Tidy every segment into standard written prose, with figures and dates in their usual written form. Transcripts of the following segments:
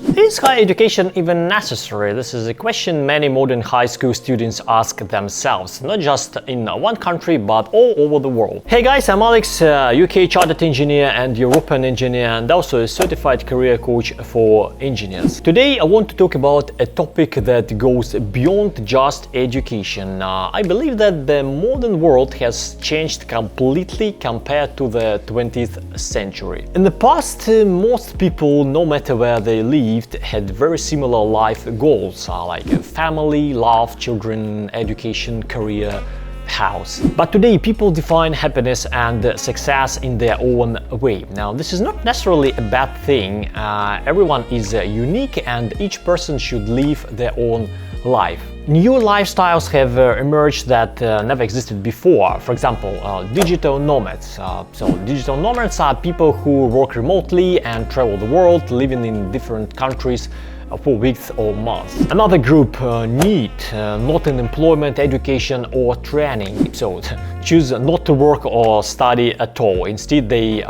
Is higher education even necessary? This is a question many modern high school students ask themselves, not just in one country, but all over the world. Hey guys, I'm Alex, UK chartered engineer and European engineer, and also a certified career coach for engineers. Today I want to talk about a topic that goes beyond just education. I believe that the modern world has changed completely compared to the 20th century. In the past, most people, no matter where they lived, had very similar life goals like family, love, children, education, career, house. But today people define happiness and success in their own way. Now, this is not necessarily a bad thing. Everyone is unique and each person should live their own life. New lifestyles have emerged that never existed before. For example, digital nomads. So digital nomads are people who work remotely and travel the world, living in different countries for weeks or months. Another group, NEET, not in employment, education or training. So choose not to work or study at all. Instead, they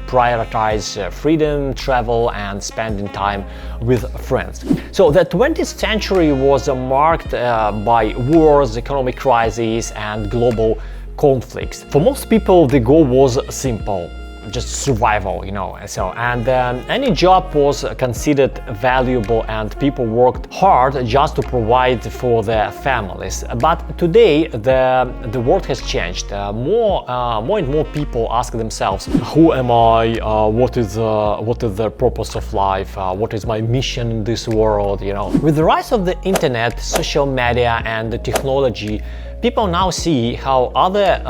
prioritize freedom, travel and spending time with friends. So the 20th century was marked by wars, economic crises and global conflicts. For most people, the goal was simple. Just survival, and any job was considered valuable and people worked hard just to provide for their families. But today the world has changed. More and more people ask themselves, who am I? What is the purpose of life? What is my mission in this world? With the rise of the internet, social media and the technology, people now see how others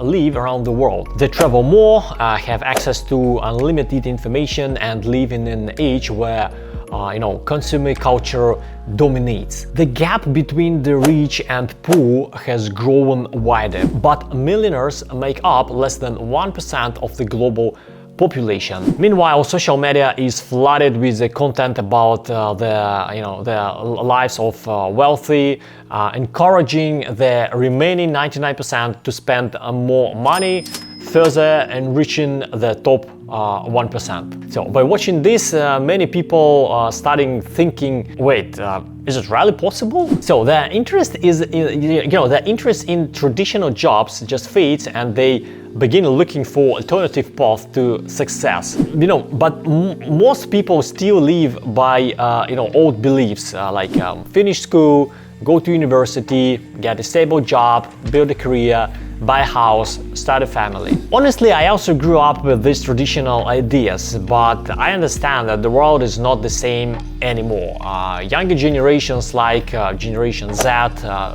live around the world. They travel more, have access to unlimited information and live in an age where consumer culture dominates. The gap between the rich and poor has grown wider, but millionaires make up less than 1% of the global population. Meanwhile, social media is flooded with the content about the lives of wealthy, encouraging the remaining 99% to spend more money, further enriching the top 1%. So by watching this, many people are starting thinking, wait, is it really possible? So the interest in traditional jobs just fades and they begin looking for alternative path to success. But most people still live by old beliefs like finish school, go to university, get a stable job, build a career, buy a house, start a family. Honestly, I also grew up with these traditional ideas, but I understand that the world is not the same anymore. Younger generations like Generation Z,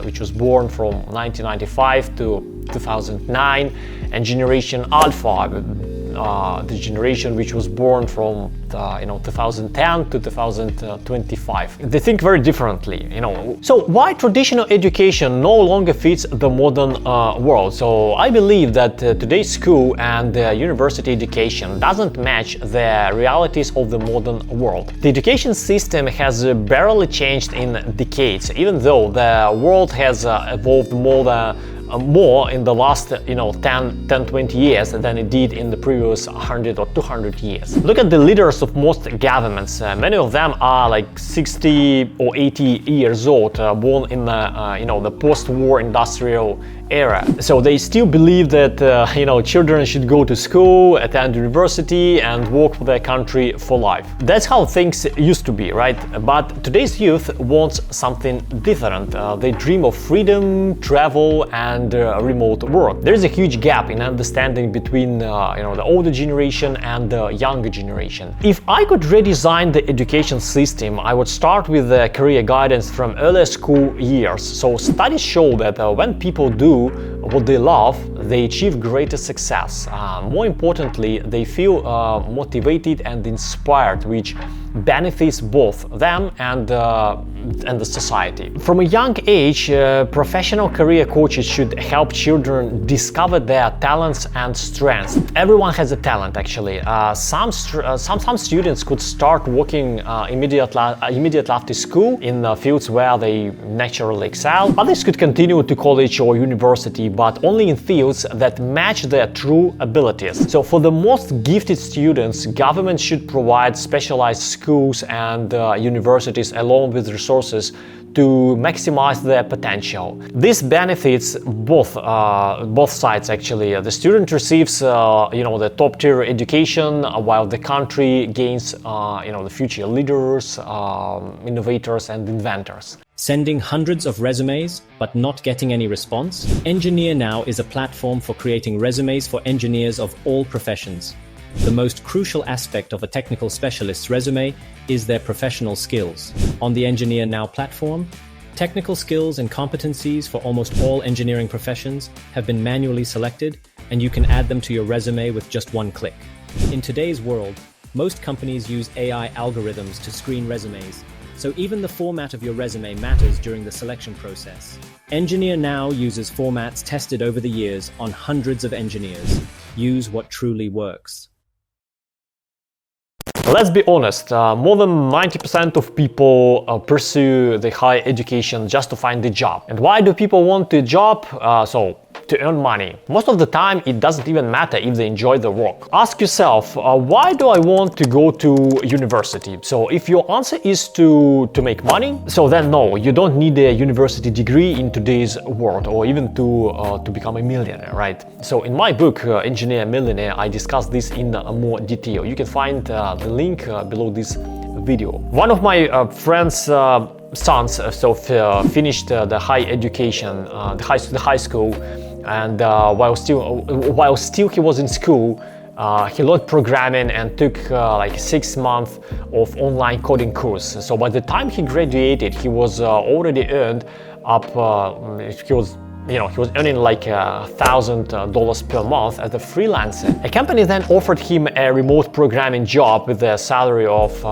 which was born from 1995 to 2009, and Generation Alpha, the generation which was born from 2010 to 2025. They think very differently, So why traditional education no longer fits the modern world? So I believe that today's school and university education doesn't match the realities of the modern world. The education system has barely changed in decades, even though the world has evolved more in the last 10-20 years than it did in the previous 100 or 200 years. Look at the leaders of most governments. Many of them are like 60 or 80 years old, born in the post-war industrial era. So they still believe that children should go to school, attend university and work for their country for life. That's how things used to be, right? But today's youth wants something different. They dream of freedom, travel and remote work. There is a huge gap in understanding between the older generation and the younger generation. If I could redesign the education system, I would start with the career guidance from early school years. So studies show that when people do what they love, they achieve greater success. More importantly, they feel motivated and inspired, which benefits both them and the society. From a young age, professional career coaches should help children discover their talents and strengths. Everyone has a talent, actually. Some students could start working immediately after school in fields where they naturally excel. Others could continue to college or university, but only in fields that match their true abilities. So for the most gifted students, government should provide specialized schools and universities along with resources to maximize their potential. This benefits both sides actually. The student receives the top tier education, while the country gains the future leaders, innovators and inventors. Sending hundreds of resumes but not getting any response? Engineer Now is a platform for creating resumes for engineers of all professions. The most crucial aspect of a technical specialist's resume is their professional skills. On the Engineer Now platform, technical skills and competencies for almost all engineering professions have been manually selected, and you can add them to your resume with just one click. In today's world, most companies use AI algorithms to screen resumes, so even the format of your resume matters during the selection process. Engineer Now uses formats tested over the years on hundreds of engineers. Use what truly works. Let's be honest, more than 90% of people pursue the higher education just to find a job. And why do people want a job? To earn money. Most of the time, it doesn't even matter if they enjoy the work. Ask yourself, why do I want to go to university? So if your answer is to make money, so then no, you don't need a university degree in today's world, or even to become a millionaire, right? So in my book, Engineer-Millionaire, I discuss this in more detail. You can find the link below this video. One of my friends' sons finished the high education, the high school, and while still he was in school, he learned programming and took like 6 months of online coding course. So by the time he graduated, he was already earned up. He was earning like $1,000 per month as a freelancer. A company then offered him a remote programming job with a salary of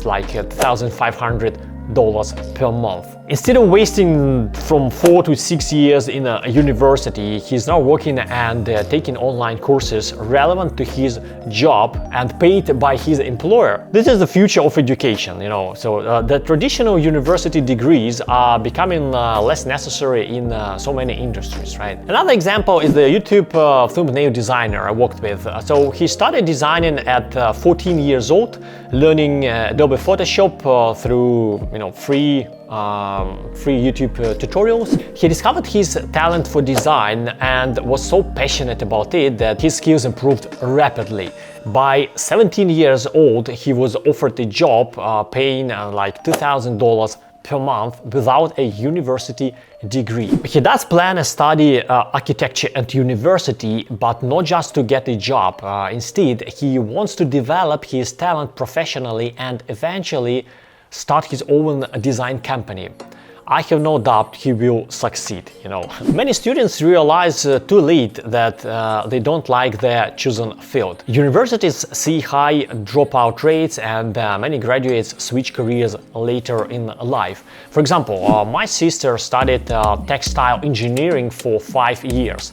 like $1,500 per month. Instead of wasting from 4 to 6 years in a university, he's now working and taking online courses relevant to his job and paid by his employer. This is the future of education, So the traditional university degrees are becoming less necessary in so many industries, right? Another example is the YouTube thumbnail designer I worked with. So he started designing at 14 years old, learning Adobe Photoshop through free YouTube tutorials. He discovered his talent for design and was so passionate about it that his skills improved rapidly. By 17 years old, he was offered a job paying like $2,000 per month without a university degree. He does plan to study architecture at university, but not just to get a job. Instead, he wants to develop his talent professionally and eventually start his own design company. I have no doubt he will succeed, Many students realize too late that they don't like their chosen field. Universities see high dropout rates and many graduates switch careers later in life. For example, my sister studied textile engineering for 5 years.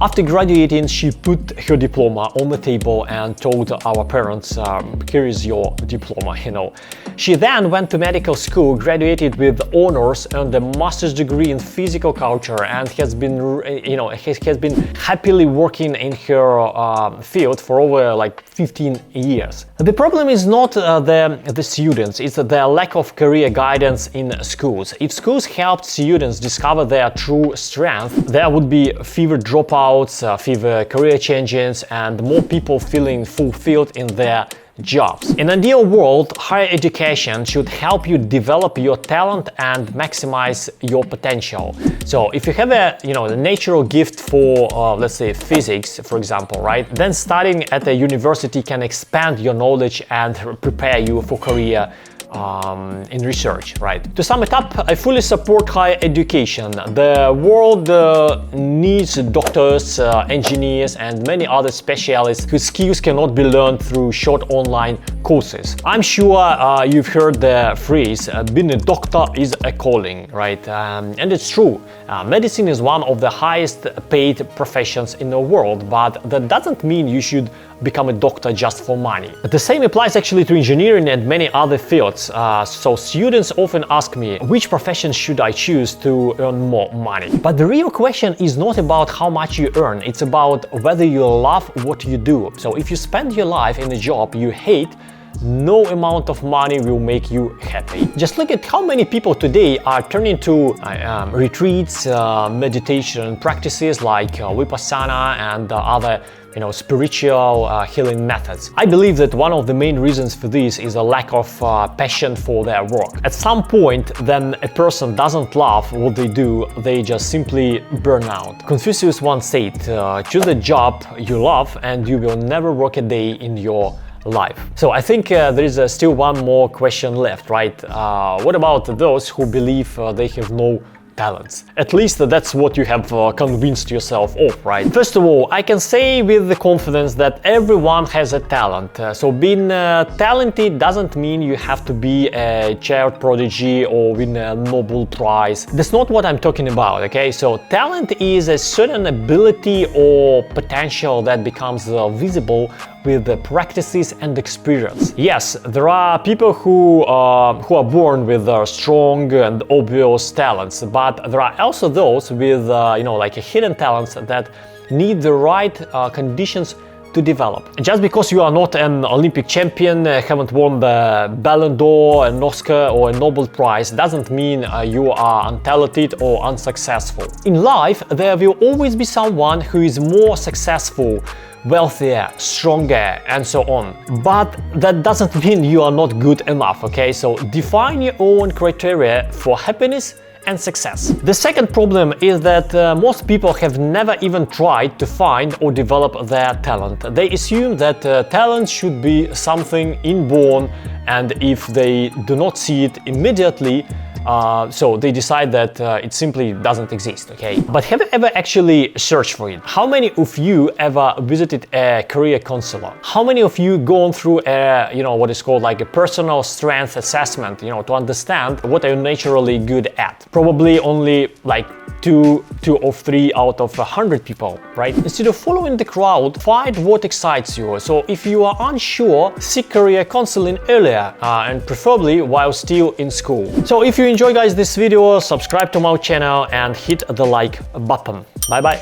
After graduating, she put her diploma on the table and told our parents, here is your diploma, She then went to medical school, graduated with honors, earned a master's degree in physical culture, and has been happily working in her field for over like 15 years. The problem is not the students, it's the lack of career guidance in schools. If schools helped students discover their true strength, there would be fewer dropouts, fewer career changes, and more people feeling fulfilled in their jobs. In an ideal world, higher education should help you develop your talent and maximize your potential. So if you have a natural gift for let's say physics, for example, right? Then studying at a university can expand your knowledge and prepare you for career in research, right? To sum it up, I fully support higher education. The world needs doctors, engineers, and many other specialists whose skills cannot be learned through short online courses. I'm sure you've heard the phrase, being a doctor is a calling, right? And it's true. Medicine is one of the highest paid professions in the world, but that doesn't mean you should become a doctor just for money. But the same applies actually to engineering and many other fields. So students often ask me, which profession should I choose to earn more money? But the real question is not about how much you earn, it's about whether you love what you do. So if you spend your life in a job you hate, no amount of money will make you happy. Just look at how many people today are turning to retreats, meditation practices like Vipassana and other spiritual healing methods. I believe that one of the main reasons for this is a lack of passion for their work. At some point, then a person doesn't love what they do, they just simply burn out. Confucius once said, choose a job you love and you will never work a day in your life. So I think there is still one more question left, right? What about those who believe they have no talents? At least that's what you have convinced yourself of, right? First of all, I can say with the confidence that everyone has a talent. So being talented doesn't mean you have to be a child prodigy or win a Nobel Prize. That's not what I'm talking about, okay? So talent is a certain ability or potential that becomes visible with the practices and experience. Yes, there are people who are born with strong and obvious talents, but there are also those with like hidden talents that need the right conditions to develop. Just because you are not an Olympic champion, haven't won the Ballon d'Or, an Oscar or a Nobel Prize, doesn't mean you are untalented or unsuccessful. In life, there will always be someone who is more successful, wealthier, stronger, and so on. But that doesn't mean you are not good enough, okay? So define your own criteria for happiness and success. The second problem is that most people have never even tried to find or develop their talent. They assume that talent should be something inborn, and if they do not see it immediately, so they decide that it simply doesn't exist, okay? But have you ever actually searched for it? How many of you ever visited a career counselor? How many of you gone through a, what is called like a personal strength assessment, to understand what are you naturally good at? Probably only like two or three out of 100 people, right? Instead of following the crowd, find what excites you. So if you are unsure, seek career counseling earlier and preferably while still in school. So if you enjoy guys this video, subscribe to my channel and hit the like button. Bye bye.